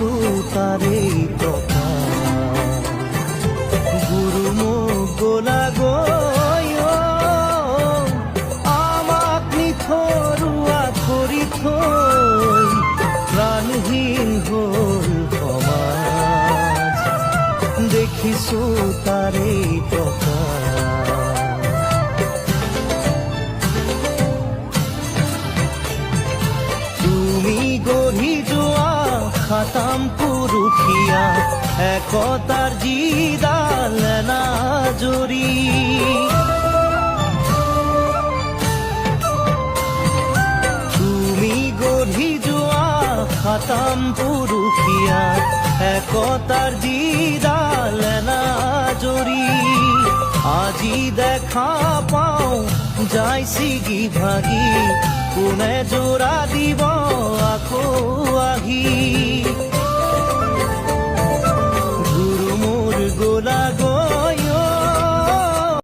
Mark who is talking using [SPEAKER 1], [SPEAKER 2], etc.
[SPEAKER 1] দেখিছো তারে কথা গুরু মোক গোলা গৈ আমাক নিথৰুৱা কৰি থৈ প্ৰাণহীন হ'ল সমাজ দেখিছো তাৰে কথা গঢ়ি যোৱা খাতাম পুৰুষীয়া একতাৰ যিডাল এনাজৰী তুমি গঢ়ি যোৱা খাতাম পুৰুষীয়া একতাৰ যিডাল এনাজৰী আজি দেখা পাওঁ যায় ছিগি ভাগি কোনে জোৰা দিব